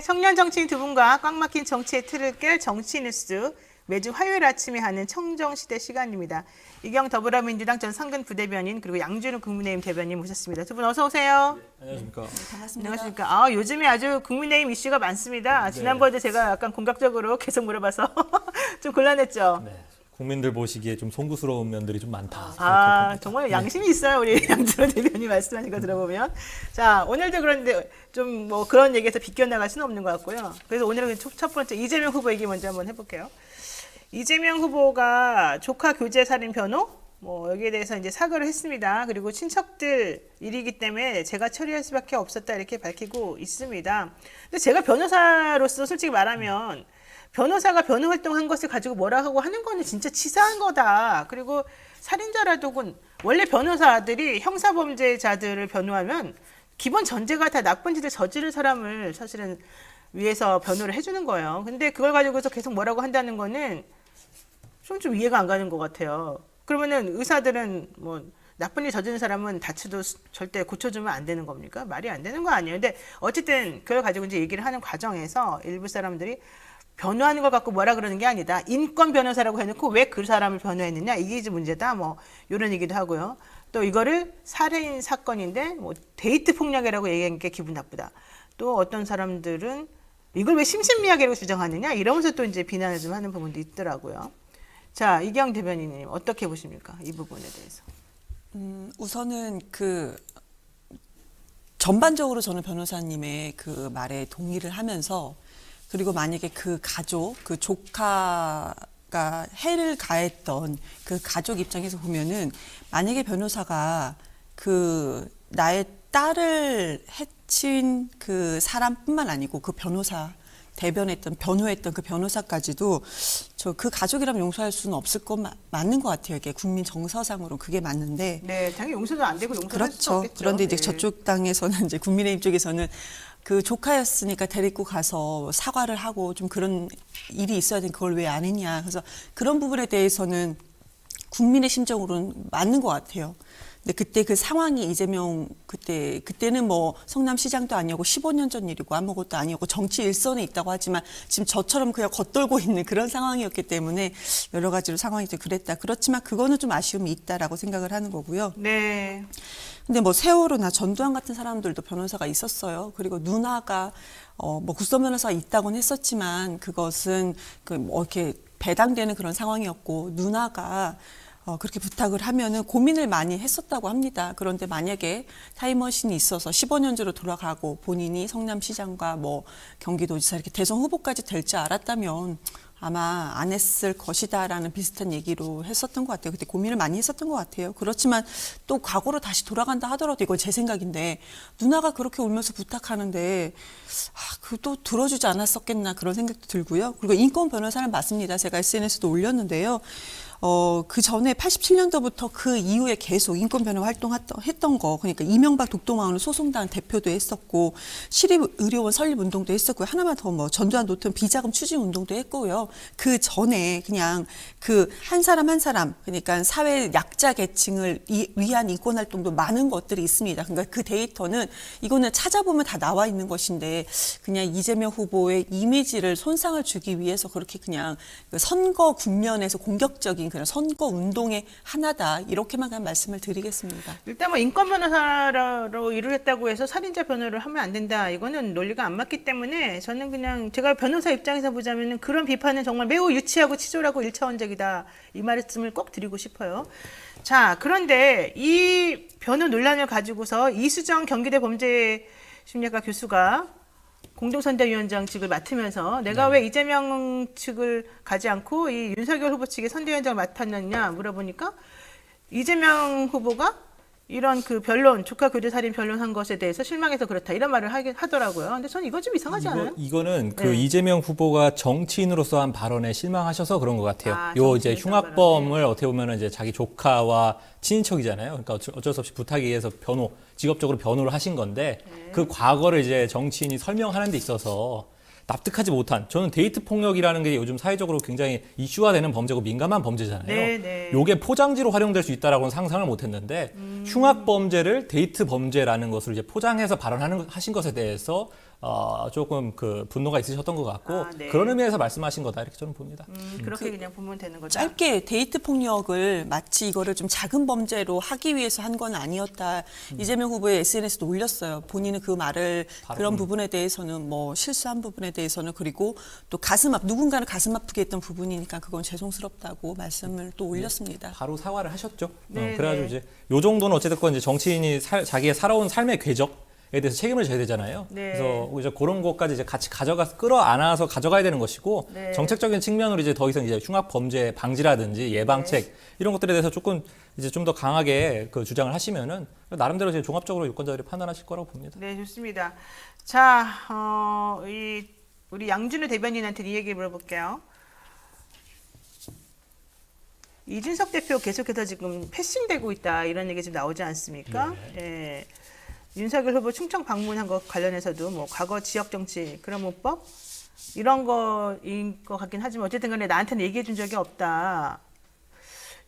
청년 정치인 두 분과 꽉 막힌 정치의 틀을 깰 정치 뉴스 매주 화요일 아침에 하는 청정시대 시간입니다. 이경 더불어민주당 전 상근 부대변인 그리고 양준우 국민의힘 대변인 모셨습니다. 두 분 어서 오세요. 네, 안녕하십니까. 반갑습니다. 안녕하십니까. 요즘에 아주 국민의힘 이슈가 많습니다. 지난번에 제가 약간 공격적으로 계속 물어봐서 좀 곤란했죠. 네, 국민들 보시기에 좀 송구스러운 면들이 좀 많다. 정말 양심이 있어요. 우리 양준호 대변인 말씀하신 거 들어보면. 자, 오늘도 그런데 좀 뭐 그런 얘기에서 비껴나갈 수는 없는 것 같고요. 그래서 오늘은 첫 번째 이재명 후보 얘기 먼저 한번 해볼게요. 이재명 후보가 조카 교제 살인 변호 뭐 여기에 대해서 이제 사과를 했습니다. 그리고 친척들 일이기 때문에 제가 처리할 수밖에 없었다 이렇게 밝히고 있습니다. 근데 제가 변호사로서 솔직히 말하면 변호사가 변호 활동한 것을 가지고 뭐라 하고 하는 거는 진짜 치사한 거다. 그리고 살인자라도 원래 변호사들이 형사범죄자들을 변호하면 기본 전제가 다 나쁜 짓을 저지른 사람을 사실은 위해서 변호를 해주는 거예요. 근데 그걸 가지고서 계속 뭐라고 한다는 거는 좀 이해가 안 가는 것 같아요. 그러면은 의사들은 뭐 나쁜 일 저지른 사람은 다쳐도 절대 고쳐주면 안 되는 겁니까? 말이 안 되는 거 아니에요. 근데 어쨌든 그걸 가지고 이제 얘기를 하는 과정에서 일부 사람들이 변호하는 걸 갖고 뭐라 그러는 게 아니다. 인권 변호사라고 해놓고 왜 그 사람을 변호했느냐 이게 이제 문제다. 뭐 이런 얘기도 하고요. 또 이거를 살인 사건인데 뭐 데이트 폭력이라고 얘기한 게 기분 나쁘다. 또 어떤 사람들은 이걸 왜 심신미약이라고 주장하느냐 이러면서 또 이제 비난을 좀 하는 부분도 있더라고요. 자, 이경 대변인님 어떻게 보십니까? 이 부분에 대해서. 우선은 전반적으로 저는 변호사님의 그 말에 동의를 하면서 그리고 만약에 그 가족, 그 조카가 해를 가했던 그 가족 입장에서 보면은 만약에 변호사가 그 나의 딸을 해친 그 사람뿐만 아니고 그 변호사 변호했던 그 변호사까지도 그 가족이라면 용서할 수는 없을 것 맞는 것 같아요. 이게 국민 정서상으로 그게 맞는데. 네, 당연히 용서도 안 되고 용서할 수도 그렇죠. 없겠죠. 그런데 이제 네. 저쪽 당에서는 이제 국민의힘 쪽에서는 그 조카였으니까 데리고 가서 사과를 하고 좀 그런 일이 있어야 되는 그걸 왜 안 했냐. 그래서 그런 부분에 대해서는 국민의 심정으로는 맞는 것 같아요. 근데 그때 그 상황이 이재명 그때는 뭐 성남시장도 아니었고 15년 전 일이고 아무것도 아니었고 정치 일선에 있다고 하지만 지금 저처럼 그냥 겉돌고 있는 그런 상황이었기 때문에 여러 가지로 상황이 좀 그랬다. 그렇지만 그거는 좀 아쉬움이 있다라고 생각을 하는 거고요. 네. 근데 뭐 세월호나 전두환 같은 사람들도 변호사가 있었어요. 그리고 누나가 뭐 국선 변호사가 있다고는 했었지만 그것은 뭐 이렇게 배당되는 그런 상황이었고 누나가 그렇게 부탁을 하면은 고민을 많이 했었다고 합니다. 그런데 만약에 타임머신이 있어서 15년 전으로 돌아가고 본인이 성남시장과 뭐 경기도지사 이렇게 대선 후보까지 될 줄 알았다면 아마 안 했을 것이다라는 비슷한 얘기로 했었던 것 같아요. 그때 고민을 많이 했었던 것 같아요. 그렇지만 또 과거로 다시 돌아간다 하더라도 이건 제 생각인데 누나가 그렇게 울면서 부탁하는데 그도 들어주지 않았었겠나 그런 생각도 들고요. 그리고 인권 변호사는 맞습니다. 제가 SNS도 올렸는데요. 그 전에 87년도부터 그 이후에 계속 인권 변호 활동했던 거, 그러니까 이명박 독도마을 소송단 대표도 했었고, 시립의료원 설립 운동도 했었고요. 하나만 더 뭐 전두환 노태우 비자금 추진 운동도 했고요. 그 전에 그냥 그 한 사람 한 사람, 그러니까 사회 약자 계층을 위한 인권 활동도 많은 것들이 있습니다. 그러니까 그 데이터는 이거는 찾아보면 다 나와 있는 것인데 그냥 이재명 후보의 이미지를 손상을 주기 위해서 그렇게 그냥 선거 국면에서 공격적인 그런 선거 운동의 하나다 이렇게만 그냥 말씀을 드리겠습니다. 일단 뭐 인권 변호사로 일을 했다고 해서 살인자 변호를 하면 안 된다. 이거는 논리가 안 맞기 때문에 저는 그냥 제가 변호사 입장에서 보자면은 그런 비판은 정말 매우 유치하고 치졸하고 일차원적이다. 이 말씀을 꼭 드리고 싶어요. 자, 그런데 이 변호 논란을 가지고서 이수정 경기대 범죄심리학과 교수가 공동선대위원장직을 맡으면서 내가 왜 이재명 측을 가지 않고 이 윤석열 후보 측의 선대위원장을 맡았느냐 물어보니까 이재명 후보가 이런 그 변론, 조카 교제 살인 변론한 것에 대해서 실망해서 그렇다 이런 말을 하더라고요. 근데 저는 이건 좀 이상하지 않아요? 이거는 그 네. 이재명 후보가 정치인으로서 한 발언에 실망하셔서 그런 것 같아요. 요 이제 정치인으로서 흉악범을 어떻게 보면 이제 자기 조카와 친인척이잖아요. 그러니까 어쩔 수 없이 부탁에 의해서 직업적으로 변호를 하신 건데 그 과거를 이제 정치인이 설명하는 데 있어서 납득하지 못한, 저는 데이트 폭력이라는 게 요즘 사회적으로 굉장히 이슈화 되는 범죄고 민감한 범죄잖아요. 네. 요게 포장지로 활용될 수 있다라고는 상상을 못 했는데 흉악 범죄를 데이트 범죄라는 것을 이제 포장해서 발언하신 것에 대해서 조금 그 분노가 있으셨던 것 같고 네. 그런 의미에서 말씀하신 거다 이렇게 저는 봅니다. 그렇게 그냥 보면 되는 거죠. 짧게 데이트 폭력을 마치 이거를 좀 작은 범죄로 하기 위해서 한 건 아니었다. 이재명 후보의 SNS도 올렸어요. 본인은 그 말을 그런 부분에 대해서는 뭐 실수한 부분에 대해서는 그리고 또 누군가는 가슴 아프게 했던 부분이니까 그건 죄송스럽다고 말씀을 또 올렸습니다. 바로 사과를 하셨죠. 네, 그래가지고 네. 이제 요 정도는 어쨌든 이제 정치인이 자기의 살아온 삶의 궤적에 대해서 책임을 져야 되잖아요. 네. 그래서 이제 그런 것까지 이제 같이 끌어안아서 가져가야 되는 것이고 네. 정책적인 측면으로 이제 더 이상 이제 흉악 범죄 방지라든지 예방책 네. 이런 것들에 대해서 조금 이제 좀 더 강하게 그 주장을 하시면은 나름대로 이제 종합적으로 유권자들이 판단하실 거라고 봅니다. 네, 좋습니다. 자, 우리 양준우 대변인한테 이 얘기 물어볼게요. 이준석 대표 계속해서 지금 패싱되고 있다 이런 얘기 지금 나오지 않습니까? 예. 윤석열 후보 충청 방문한 것 관련해서도 뭐 과거 지역 정치 그러문법 이런 거인 것 같긴 하지만 어쨌든 간에 나한테는 얘기해 준 적이 없다.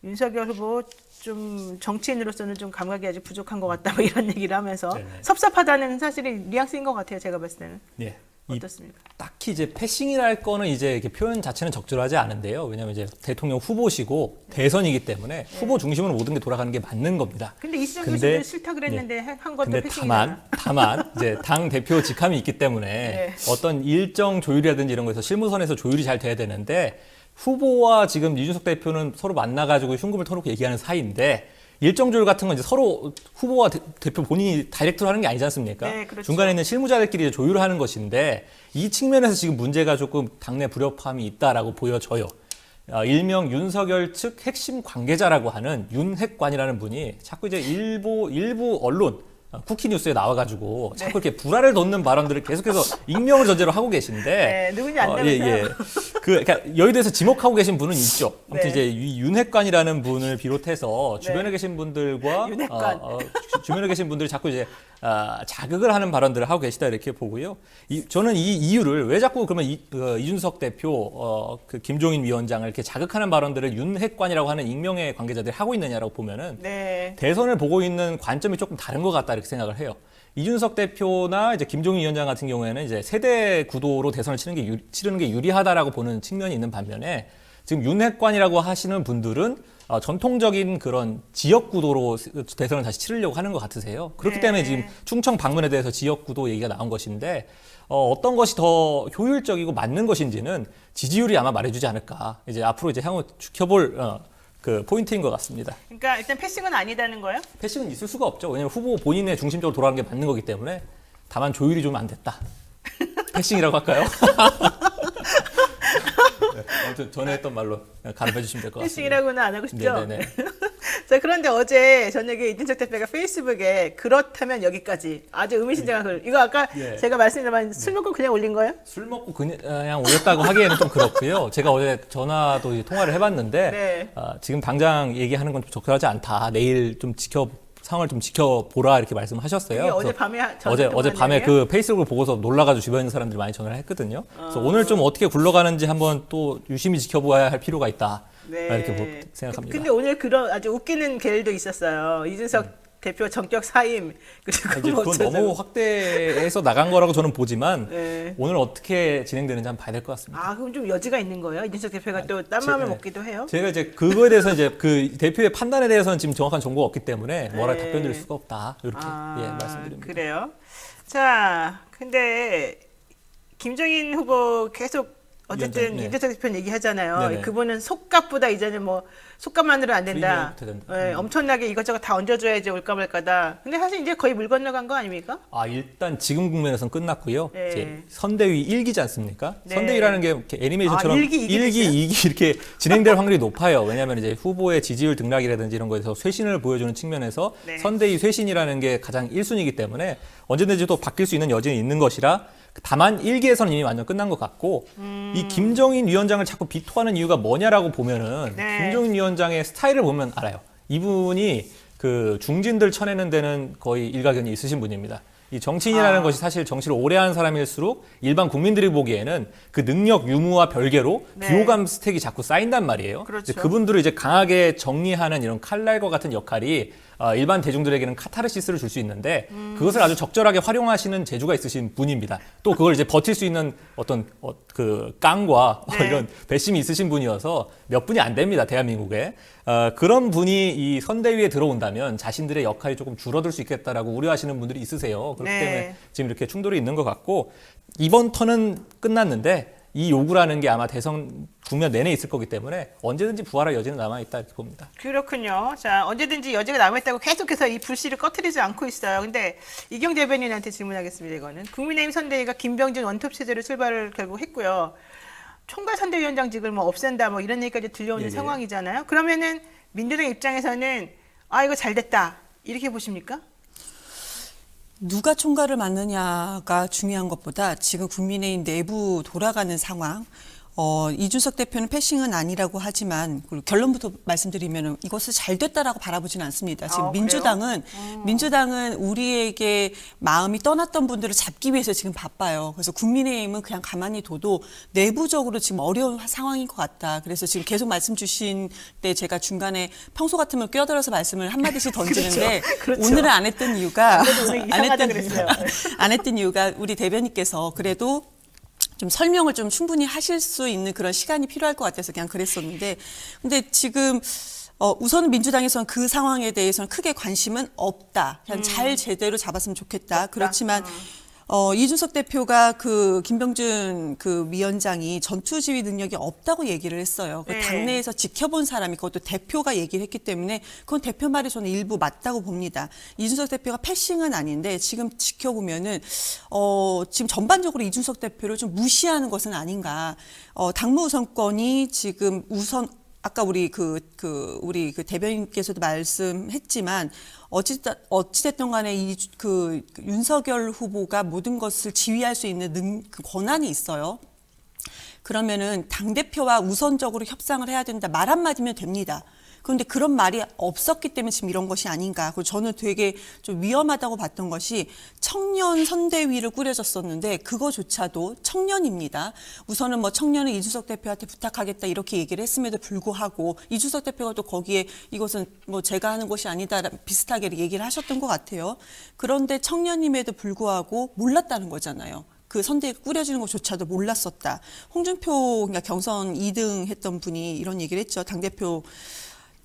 윤석열 후보 좀 정치인으로서는 좀 감각이 아직 부족한 것 같다 뭐 이런 얘기를 하면서 네네. 섭섭하다는 사실이 뉘앙스인 것 같아요. 제가 봤을 때는. 네. 어떻습니까? 딱히 이제 패싱이랄 거는 이제 이렇게 표현 자체는 적절하지 않은데요. 왜냐하면 이제 대통령 후보시고 대선이기 때문에 후보 중심으로 모든 게 돌아가는 게 맞는 겁니다. 근데 이수정 근데- 교수도 싫다 그랬는데 한 것도 근데 패싱이잖아. 다만 이제 당 대표 직함이 있기 때문에 네. 어떤 일정 조율이라든지 이런 거에서 실무선에서 조율이 잘 돼야 되는데 후보와 지금 이준석 대표는 서로 만나가지고 흉금을 터놓고 얘기하는 사이인데 일정 조율 같은 건 이제 서로 후보와 대표 본인이 다이렉트로 하는 게 아니지 않습니까? 네, 그렇죠. 중간에 있는 실무자들끼리 이제 조율을 하는 것인데 이 측면에서 지금 문제가 조금 당내 불협화음이 있다라고 보여져요. 일명 윤석열 측 핵심 관계자라고 하는 윤핵관이라는 분이 자꾸 이제 일부 언론 쿠키뉴스에 나와가지고 자꾸 이렇게 불화를 돋는 발언들을 계속해서 익명을 전제로 하고 계신데 네, 누군지 안다면서요? 그러니까 여의도에서 지목하고 계신 분은 있죠. 아무튼 네. 이제 이 윤핵관이라는 분을 비롯해서 주변에 네. 계신 분들과 윤핵관. 주변에 계신 분들이 자꾸 이제 자극을 하는 발언들을 하고 계시다 이렇게 보고요. 저는 이 이유를 왜 자꾸 그러면 이준석 대표, 그 김종인 위원장을 이렇게 자극하는 발언들을 윤핵관이라고 하는 익명의 관계자들이 하고 있느냐라고 보면은 네. 대선을 보고 있는 관점이 조금 다른 것 같다 이렇게 생각을 해요. 이준석 대표나 이제 김종인 위원장 같은 경우에는 이제 세대 구도로 대선을 치르는 게 유리하다라고 보는 측면이 있는 반면에 지금 윤핵관이라고 하시는 분들은 전통적인 그런 지역 구도로 대선을 다시 치르려고 하는 것 같으세요. 그렇기 네. 때문에 지금 충청 방문에 대해서 지역 구도 얘기가 나온 것인데 어떤 것이 더 효율적이고 맞는 것인지는 지지율이 아마 말해주지 않을까. 이제 앞으로 이제 향후 지켜볼 그 포인트인 것 같습니다. 그러니까 일단 패싱은 아니다는 거예요? 패싱은 있을 수가 없죠. 왜냐하면 후보 본인의 중심적으로 돌아가는 게 맞는 거기 때문에 다만 조율이 좀 안 됐다. 패싱이라고 할까요? 네, 아무튼 전에 했던 말로 가름해 주시면 될 것 같습니다. 패싱이라고는 안 하고 싶죠? 네네네. 자, 그런데 어제 저녁에 이준석 대표가 페이스북에 그렇다면 여기까지 아주 의미심장한 글. 이거 아까 예. 제가 말씀드린 술 먹고 그냥 올린 거예요? 술 먹고 그냥 올렸다고 하기에는 좀 그렇고요. 제가 어제 전화도 이제 통화를 해봤는데 네. 지금 당장 얘기하는 건 좀 적절하지 않다. 내일 좀 상황을 좀 지켜보라 이렇게 말씀하셨어요. 이게 그래서 어제 밤에 얘기예요? 그 페이스북을 보고서 놀라가지고 주변 있는 사람들이 많이 전화를 했거든요. 그래서 오늘 좀 어떻게 굴러가는지 한번 또 유심히 지켜봐야 할 필요가 있다. 네. 이렇게 생각합니다. 근데 오늘 그런 아주 웃기는 갤도 있었어요. 이준석 대표 전격 사임 그리고 이제 뭐 그건 너무 확대해서 나간 거라고 저는 보지만 네. 오늘 어떻게 진행되는지 한번 봐야 될 것 같습니다. 아, 그럼 좀 여지가 있는 거예요? 이준석 대표가 또 딴 마음을 먹기도 해요? 제가 이제 그거에 대해서 이제 그 대표의 판단에 대해서는 지금 정확한 정보가 없기 때문에 뭐라 네. 답변드릴 수가 없다. 이렇게 말씀드립니다. 그래요? 자, 근데 김종인 후보 계속 어쨌든 위원장, 네. 이준석 대표 얘기하잖아요. 네네. 그분은 속값보다 이제는 뭐 속값만으로 안 된다. 수익이 못해야 된다. 네, 엄청나게 이것저것 다 얹어줘야지 올까 말까다. 근데 사실 이제 거의 물 건너간 거 아닙니까? 일단 지금 국면에서는 끝났고요. 네. 이제 선대위 1기지 않습니까? 네. 선대위라는 게 이렇게 애니메이션처럼 아, 1기, 2기 2기 이렇게 진행될 확률이 높아요. 왜냐하면 이제 후보의 지지율 등락이라든지 이런 거에서 쇄신을 보여주는 측면에서 네. 선대위 쇄신이라는 게 가장 1순위이기 때문에 언제든지 또 바뀔 수 있는 여지는 있는 것이라 다만 1기에서는 이미 완전 끝난 것 같고 이 김종인 위원장을 자꾸 비토하는 이유가 뭐냐라고 보면은 네. 김종인 위원장의 스타일을 보면 알아요. 이분이 그 중진들 쳐내는 데는 거의 일가견이 있으신 분입니다. 이 정치인이라는 것이 사실 정치를 오래 하는 사람일수록 일반 국민들이 보기에는 그 능력 유무와 별개로 네. 비호감 스택이 자꾸 쌓인단 말이에요. 그렇죠. 그분들을 이제 강하게 정리하는 이런 칼날과 같은 역할이 일반 대중들에게는 카타르시스를 줄 수 있는데 그것을 아주 적절하게 활용하시는 재주가 있으신 분입니다. 또 그걸 이제 버틸 수 있는 어떤 그 깡과 네. 이런 배심이 있으신 분이어서 몇 분이 안 됩니다. 대한민국에. 그런 분이 이 선대위에 들어온다면 자신들의 역할이 조금 줄어들 수 있겠다라고 우려하시는 분들이 있으세요. 그렇기 네. 때문에 지금 이렇게 충돌이 있는 것 같고 이번 턴은 끝났는데 이 요구라는 게 아마 대선 국면 내내 있을 거기 때문에 언제든지 부활할 여지는 남아있다 이렇게 봅니다. 그렇군요. 자, 언제든지 여지가 남아있다고 계속해서 이 불씨를 꺼트리지 않고 있어요. 근데 이경 대변인한테 질문하겠습니다. 이거는 국민의힘 선대위가 김병준 원톱 체제로 출발을 결국 했고요. 총괄 선대위원장직을 뭐 없앤다 뭐 이런 얘기까지 들려오는 예. 상황이잖아요. 그러면은 민주당 입장에서는 아 이거 잘 됐다 이렇게 보십니까? 누가 총괄을 맡느냐가 중요한 것보다 지금 국민의힘 내부 돌아가는 상황, 이준석 대표는 패싱은 아니라고 하지만 결론부터 말씀드리면 이것을 잘 됐다라고 바라보지는 않습니다. 지금 민주당은 우리에게 마음이 떠났던 분들을 잡기 위해서 지금 바빠요. 그래서 국민의힘은 그냥 가만히 둬도 내부적으로 지금 어려운 상황인 것 같다. 그래서 지금 계속 말씀 주신 때 제가 중간에 평소 같으면 껴들어서 말씀을 한마디씩 던지는데 그렇죠. 오늘은 안 했던 이유가 오늘 이상하다 그랬어요. 안 했던 이유가 우리 대변인께서 그래도 좀 설명을 좀 충분히 하실 수 있는 그런 시간이 필요할 것 같아서 그냥 그랬었는데 근데 지금 우선 민주당에서는 그 상황에 대해서는 크게 관심은 없다. 그냥 잘 제대로 잡았으면 좋겠다. 그렇지만 이준석 대표가 그 김병준 그 위원장이 전투지휘 능력이 없다고 얘기를 했어요. 그 네. 당내에서 지켜본 사람이 그것도 대표가 얘기를 했기 때문에 그건 대표 말이 저는 일부 맞다고 봅니다. 이준석 대표가 패싱은 아닌데 지금 지켜보면은 지금 전반적으로 이준석 대표를 좀 무시하는 것은 아닌가. 당무 우선권이 지금 아까 우리 우리 대변인께서도 말씀했지만 어찌됐든 간에 그 윤석열 후보가 모든 것을 지휘할 수 있는 그 권한이 있어요. 그러면은 당대표와 우선적으로 협상을 해야 된다. 말 한마디면 됩니다. 그런데 그런 말이 없었기 때문에 지금 이런 것이 아닌가. 그리고 저는 되게 좀 위험하다고 봤던 것이 청년 선대위를 꾸려졌었는데 그거조차도 청년입니다. 우선은 뭐 청년은 이준석 대표한테 부탁하겠다 이렇게 얘기를 했음에도 불구하고 이준석 대표가 또 거기에 이것은 뭐 제가 하는 것이 아니다 비슷하게 얘기를 하셨던 것 같아요. 그런데 청년임에도 불구하고 몰랐다는 거잖아요. 그 선대위 꾸려지는 것조차도 몰랐었다. 홍준표 그러니까 경선 2등 했던 분이 이런 얘기를 했죠. 당대표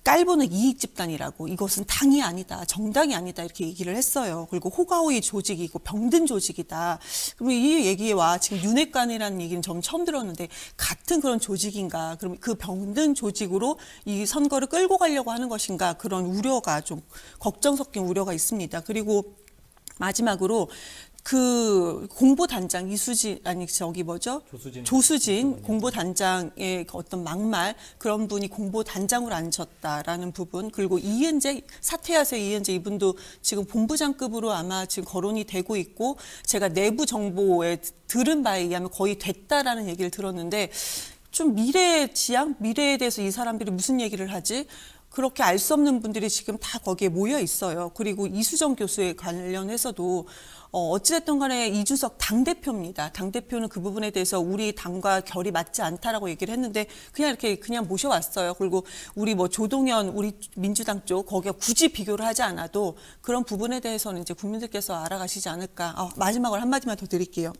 깔보는 이익 집단이라고 이것은 당이 아니다. 정당이 아니다. 이렇게 얘기를 했어요. 그리고 호가호의 조직이고 병든 조직이다. 그럼 이 얘기와 지금 윤핵관이라는 얘기는 전 처음 들었는데 같은 그런 조직인가. 그럼 그 병든 조직으로 이 선거를 끌고 가려고 하는 것인가. 그런 우려가 좀 걱정 섞인 우려가 있습니다. 그리고 마지막으로 그 공보단장 조수진 공보단장의 어떤 막말 그런 분이 공보단장으로 앉혔다라는 부분 그리고 이은재 사퇴하세요 이은재 이분도 지금 본부장급으로 아마 지금 거론이 되고 있고 제가 내부 정보에 들은 바에 의하면 거의 됐다라는 얘기를 들었는데 좀 미래에 대해서 이 사람들이 무슨 얘기를 하지? 그렇게 알 수 없는 분들이 지금 다 거기에 모여 있어요. 그리고 이수정 교수에 관련해서도 어찌됐든 간에 이준석 당대표입니다. 당대표는 그 부분에 대해서 우리 당과 결이 맞지 않다라고 얘기를 했는데 그냥 모셔왔어요. 그리고 우리 뭐 조동현 우리 민주당 쪽 거기에 굳이 비교를 하지 않아도 그런 부분에 대해서는 이제 국민들께서 알아가시지 않을까. 마지막으로 한마디만 더 드릴게요.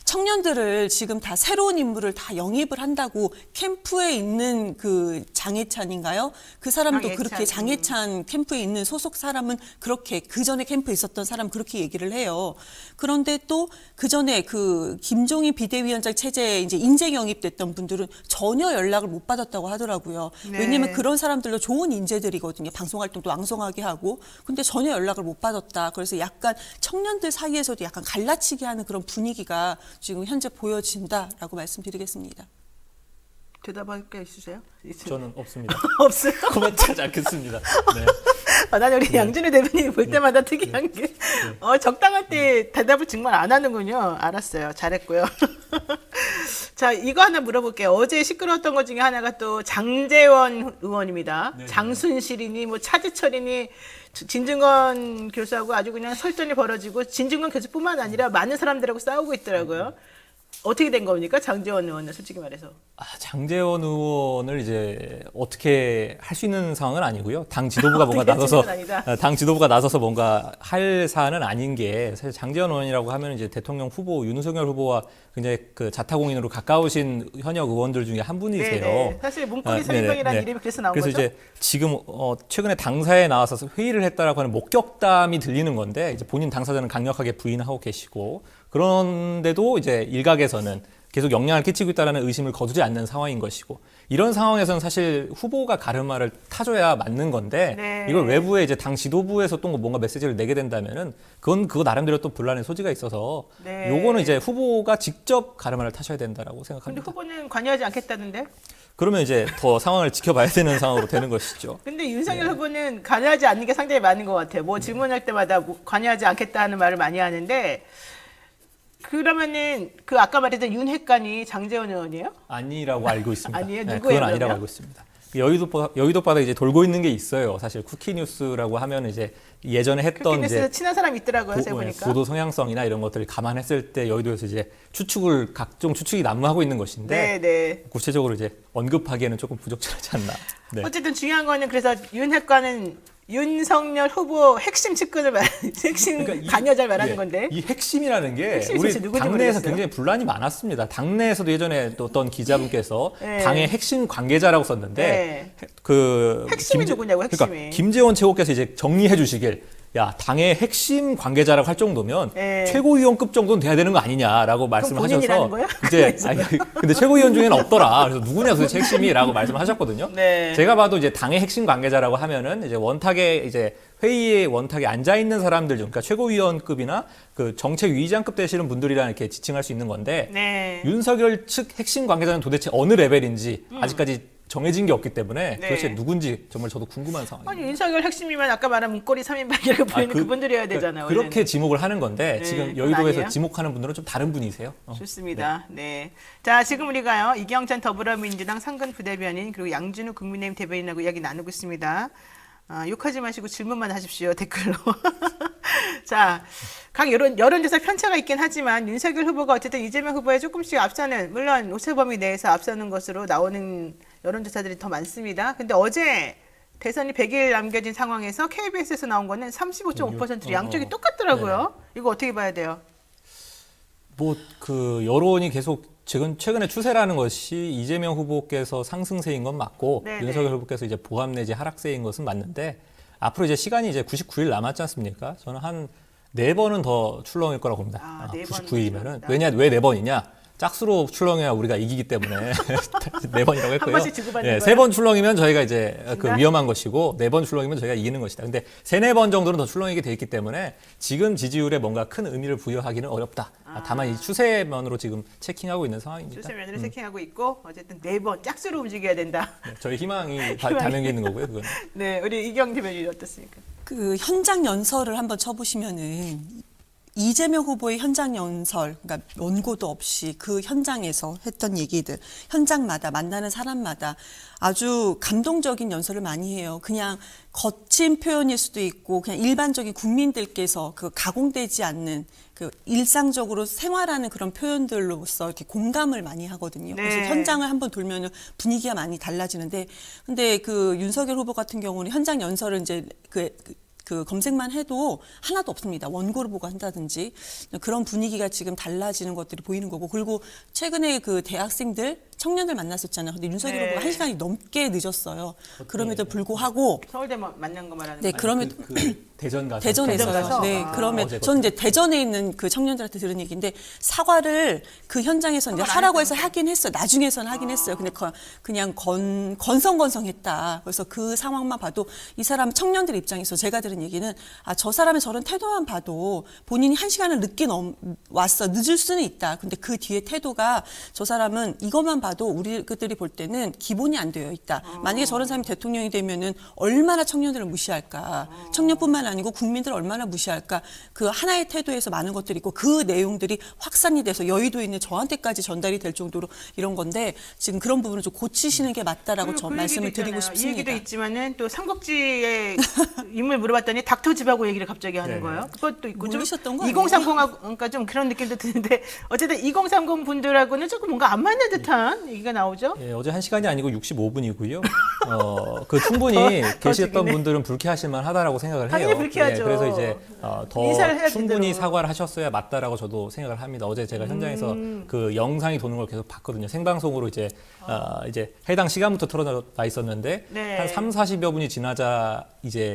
청년들을 지금 다 새로운 인물을 다 영입을 한다고 캠프에 있는 그 장해찬인가요? 그 사람도 그렇게 장해찬 캠프에 있는 소속 사람은 그렇게 그 전에 캠프에 있었던 사람 그렇게 얘기를 해요. 그런데 또 그 전에 그 김종인 비대위원장 체제에 이제 인재 영입됐던 분들은 전혀 연락을 못 받았다고 하더라고요. 네. 왜냐하면 그런 사람들도 좋은 인재들이거든요. 방송 활동도 왕성하게 하고. 근데 전혀 연락을 못 받았다. 그래서 약간 청년들 사이에서도 약간 갈라치기 하는 그런 분위기가 지금 현재 보여진다라고 말씀드리겠습니다. 대답할 게 있으세요? 저는 없습니다. 없어요? 코멘트하지 않겠습니다. 네. 나는 우리 양준희 대변인이 볼 때마다 특이한 게 적당할 때 대답을 정말 안 하는군요. 알았어요. 잘했고요. 자, 이거 하나 물어볼게요. 어제 시끄러웠던 것 중에 하나가 또 장제원 의원입니다. 네. 장순실이니 뭐 차지철이니 진중권 교수하고 아주 그냥 설전이 벌어지고 진중권 교수뿐만 아니라 많은 사람들하고 싸우고 있더라고요. 어떻게 된 겁니까? 장제원 의원은 솔직히 말해서. 장제원 의원을 이제 어떻게 할 수 있는 상황은 아니고요. 당 지도부가 뭔가 어떻게 나서서 할 수 있는 건 아니다. 당 지도부가 나서서 뭔가 할 사안은 아닌 게 사실 장제원 의원이라고 하면 이제 대통령 후보 윤석열 후보와 굉장히 그 자타공인으로 가까우신 현역 의원들 중에 한 분이세요. 네네. 사실 문고리 네네, 3명이라는 네. 이름이 그래서 나온 그래서 거죠. 이제 지금 최근에 당사에 나와서 회의를 했다라고 하는 목격담이 들리는 건데 이제 본인 당사자는 강력하게 부인하고 계시고 그런데도 이제 일각에서는 계속 영향을 끼치고 있다는 의심을 거두지 않는 상황인 것이고 이런 상황에서는 사실 후보가 가르마를 타줘야 맞는 건데 네. 이걸 외부에 이제 당 지도부에서 또 뭔가 메시지를 내게 된다면은 그건 그거 나름대로 또 분란의 소지가 있어서 네. 요거는 이제 후보가 직접 가르마를 타셔야 된다라고 근데 생각합니다. 후보는 관여하지 않겠다는데? 그러면 이제 더 상황을 지켜봐야 되는 상황으로 되는 것이죠. 근데 윤석열 후보는 관여하지 않는 게 상당히 많은 것 같아요. 뭐 질문할 때마다 뭐 관여하지 않겠다는 말을 많이 하는데 그러면은 그 아까 말했던 윤핵관이 장제원 의원이에요? 아니라고 알고 있습니다. 아니에요? 네, 누구예요, 그건 아니라고 그러면? 알고 있습니다. 여의도 바닥에 이제 돌고 있는 게 있어요. 사실 쿠키뉴스라고 하면 이제 예전에 했던 크리스에서 이제 친한 사람이 있더라고요. 제가 보니까. 보도 성향성이나 이런 것들을 감안했을 때 여의도에서 이제 각종 추측이 난무하고 있는 것인데 네. 구체적으로 이제 언급하기에는 조금 부적절하지 않나. 네. 어쨌든 중요한 거는 그래서 윤핵관은 윤석열 후보 핵심 측근을 핵심 그러니까 이- 관여자를 말하는 예, 건데. 이 핵심이라는 게 핵심이 우리 도대체 누군지 당내에서 모르겠어요. 굉장히 분란이 많았습니다. 당내에서도 예전에 또 어떤 기자분께서 네. 당의 핵심 관계자라고 썼는데 네. 그 핵심이 누구냐고, 핵심이. 그러니까 김재원 최고께서 이제 정리해 주시길 야 당의 핵심 관계자라고 할 정도면 네. 최고위원급 정도는 돼야 되는 거 아니냐라고 말씀하셔서 본인이라는 거예요? 이제 아니, 근데 최고위원 중에는 없더라. 그래서 누구냐 도대체 핵심이라고 말씀하셨거든요. 네. 제가 봐도 이제 당의 핵심 관계자라고 하면은 이제 원탁에 이제 회의에 원탁에 앉아 있는 사람들 중, 그러니까 최고위원급이나 그 정책위의장급 되시는 분들이라 이렇게 지칭할 수 있는 건데 네. 윤석열 측 핵심 관계자는 도대체 어느 레벨인지 아직까지 정해진 게 없기 때문에 네. 도대체 누군지 정말 저도 궁금한 상황입니다. 아니 윤석열 핵심이면 아까 말한 문고리 3인방이라고 불리는 그분들이어야 되잖아요. 그렇게 원래는. 지목을 하는 건데 네, 지금 그건 여의도에서 아니에요? 지목하는 분들은 좀 다른 분이세요. 좋습니다. 네. 자, 지금 우리가요, 이경찬 더불어민주당 상근 부대변인, 그리고 양준우 국민의힘 대변인하고 이야기 나누고 있습니다. 욕하지 마시고 질문만 하십시오, 댓글로. 자, 각 여론조사 편차가 있긴 하지만 윤석열 후보가 어쨌든 이재명 후보에 조금씩 앞서는, 물론 오차 범위 내에서 앞서는 것으로 나오는 여론조사들이 더 많습니다. 근데 어제 대선이 100일 남겨진 상황에서 KBS에서 나온 거는 35.5%로 양쪽이 똑같더라고요. 이거 어떻게 봐야 돼요? 뭐 그 여론이 계속 최근에 추세라는 것이 이재명 후보께서 상승세인 건 맞고 네네. 윤석열 후보께서 이제 보합 내지 하락세인 것은 맞는데 앞으로 이제 시간이 이제 99일 남았지 않습니까? 저는 한 4번은 더 출렁일 거라고 봅니다. 4번 99일이면은 출렁이다. 왜 4번이냐? 짝수로 출렁해야 우리가 이기기 때문에 4번이라고 했고요. 번씩 주고받는 거예요? 3번 출렁이면 저희가 이제 그 진짜? 위험한 것이고 4번 출렁이면 저희가 이기는 것이다. 근데 4번 정도는 더 출렁이게 돼 있기 때문에 지금 지지율에 뭔가 큰 의미를 부여하기는 어렵다. 다만 이 추세면으로 지금 체킹하고 있는 상황입니다. 추세면으로 체킹하고 있고 어쨌든 4번 짝수로 움직여야 된다. 네, 저희 희망이 담겨 있는 거고요. 그건. 네, 우리 이경 대변인 어떻습니까? 그 현장 연설을 한번 쳐보시면은 이재명 후보의 현장 연설, 그러니까 원고도 없이 그 현장에서 했던 얘기들, 현장마다 만나는 사람마다 아주 감동적인 연설을 많이 해요. 그냥 거친 표현일 수도 있고 그냥 일반적인 국민들께서 그 가공되지 않는 그 일상적으로 생활하는 그런 표현들로서 이렇게 공감을 많이 하거든요. 네. 그래서 현장을 한번 돌면은 분위기가 많이 달라지는데, 근데 그 윤석열 후보 같은 경우는 현장 연설을 이제 그 검색만 해도 하나도 없습니다. 원고를 보고 한다든지 그런 분위기가 지금 달라지는 것들이 보이는 거고, 그리고 최근에 그 대학생들, 청년들 만났었잖아요. 근데 윤석열 네. 후보가 1시간이 넘게 늦었어요. 그럼에도 불구하고 서울대 만난 거 말하는 네, 거예요? 그럼에도 그 대전 가서 대전에서요. 대전 가서? 네, 아, 그러면 어제거든요. 저는 이제 대전에 있는 그 청년들한테 들은 얘기인데 사과를 그 현장에서 이제 사과를 안 하라고 해서 했다면서요? 하긴 했어요. 나중에서는 하긴 했어요. 근데 그냥 건성건성했다. 그래서 그 상황만 봐도 이 사람 청년들 입장에서 제가 들은 얘기는 저 사람의 저런 태도만 봐도 본인이 1시간을 늦게 왔어. 늦을 수는 있다. 근데 그 뒤에 태도가 저 사람은 이것만 봐도 봐도 우리 그들이 볼 때는 기본이 안 되어 있다. 만약에 저런 사람이 대통령이 되면은 얼마나 청년들을 무시할까. 청년뿐만 아니고 국민들을 얼마나 무시할까. 그 하나의 태도에서 많은 것들이 있고 그 내용들이 확산이 돼서 여의도에 있는 저한테까지 전달이 될 정도로 이런 건데 지금 그런 부분을 좀 고치시는 게 맞다라고 저 말씀을 드리고 싶습니다. 이 얘기도 있지만은 또 삼국지의 인물 물어봤더니 닥터집하고 얘기를 갑자기 하는 네네. 거예요. 그것도 있고 좀 모르셨던 거 아니에요? 2030하고 그러니까 좀 그런 느낌도 드는데 어쨌든 2030 분들하고는 조금 뭔가 안 맞는 듯한 얘기가 나오죠. 예, 어제 1시간이 아니고 65분이고요. 그 충분히 계셨던 지기네. 분들은 불쾌하실 만하다라고 생각을 해요. 당연히 불쾌하죠. 예, 그래서 이제 인사를 더 해야 충분히 제대로. 사과를 하셨어야 맞다라고 저도 생각을 합니다. 어제 제가 현장에서 그 영상이 도는 걸 계속 봤거든요. 생방송으로 이제 이제 해당 시간부터 틀어나 있었는데 네. 한 3, 40여 분이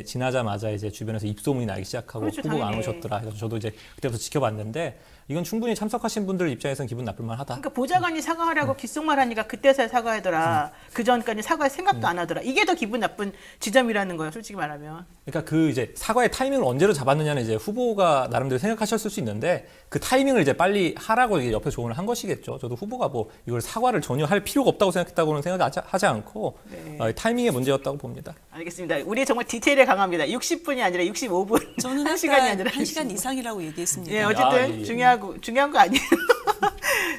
지나자마자 이제 주변에서 입소문이 나기 시작하고 그렇죠, 후보가 안 당연히. 오셨더라. 그래서 저도 이제 그때부터 지켜봤는데 이건 충분히 참석하신 분들 입장에서는 기분 나쁠 만하다. 그러니까 보좌관이 사과하라고 귓속말 하니까 그때서야 사과하더라. 그 전까지 사과할 생각도 안 하더라. 이게 더 기분 나쁜 지점이라는 거예요. 솔직히 말하면. 그러니까 그 이제 사과의 타이밍을 언제로 잡았느냐는 이제 후보가 나름대로 생각하셨을 수 있는데 그 타이밍을 이제 빨리 하라고 이제 옆에 조언을 한 것이겠죠. 저도 후보가 뭐 이걸 사과를 전혀 할 필요가 없다고 생각했다고는 생각하지 않고 네. 타이밍의 문제였다고 봅니다. 알겠습니다. 우리 정말 디테일에 강합니다. 60분이 아니라 65분. 저는 한 시간이 아니라 1시간 이상이라고 얘기했습니다. 예, 어쨌든 예. 중요한 거 아니에요.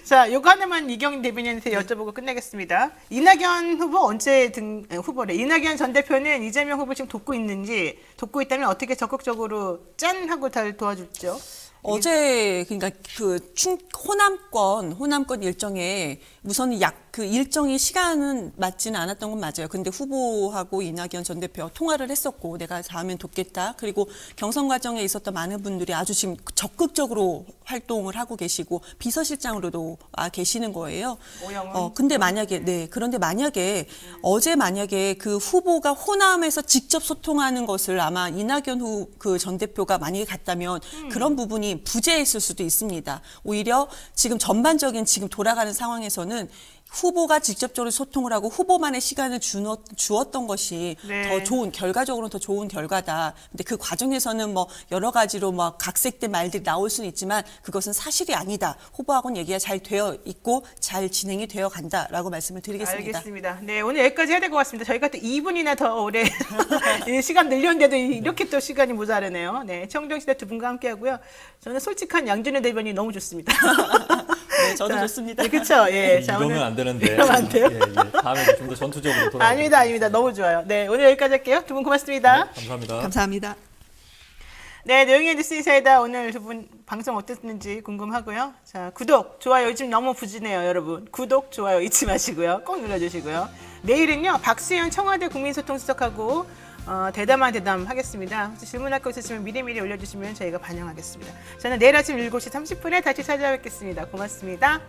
자, 요거 하나만 이경인 대변인한테 여쭤보고 끝내겠습니다. 이낙연 후보 언제 후보래? 이낙연 전 대표는 이재명 후보 지금 돕고 있다면 어떻게 적극적으로 짠 하고 잘 도와줄죠? 어제 그러니까 그 호남권 일정에 우선 그 일정이 시간은 맞지는 않았던 건 맞아요. 근데 후보하고 이낙연 전 대표 통화를 했었고 내가 다음엔 돕겠다. 그리고 경선 과정에 있었던 많은 분들이 아주 지금 적극적으로 활동을 하고 계시고 비서실장으로도 계시는 거예요. 오영훈. 그런데 만약에 어제 만약에 그 후보가 호남에서 직접 소통하는 것을 아마 이낙연 그 전 대표가 만약에 갔다면 그런 부분이 부재했을 수도 있습니다. 오히려 지금 전반적인 지금 돌아가는 상황에서는 후보가 직접적으로 소통을 하고 후보만의 시간을 주었던 것이 네. 더 좋은 결과적으로는 더 좋은 결과다. 근데 그 과정에서는 뭐 여러 가지로 뭐 각색된 말들이 나올 수는 있지만 그것은 사실이 아니다. 후보하고는 얘기가 잘 되어 있고 잘 진행이 되어 간다라고 말씀을 드리겠습니다. 알겠습니다. 네, 오늘 여기까지 해야 될 것 같습니다. 저희가 또 2분이나 더 오래 시간 늘렸는데도 이렇게 또 시간이 모자라네요. 네, 청정시대 두 분과 함께하고요. 저는 솔직한 양준일 대변인이 너무 좋습니다. 네, 저도 좋습니다. 네, 그렇죠. 예, 자, 이러면 오늘 안 되는데. 이러면 안 돼요? 예, 다음에 좀 더 전투적으로 돌아. 아닙니다. 너무 좋아요. 네, 오늘 여기까지 할게요. 두 분 고맙습니다. 감사합니다. 감사합니다. 네, 내용의 뉴스 인사이다. 오늘 두 분 방송 어땠는지 궁금하고요. 자, 구독, 좋아요. 요즘 너무 부진해요, 여러분. 구독, 좋아요 잊지 마시고요. 꼭 눌러주시고요. 내일은요, 박수현 청와대 국민소통수석하고 대담한 대담 하겠습니다. 혹시 질문할 거 있으시면 미리미리 올려주시면 저희가 반영하겠습니다. 저는 내일 아침 7시 30분에 다시 찾아뵙겠습니다. 고맙습니다.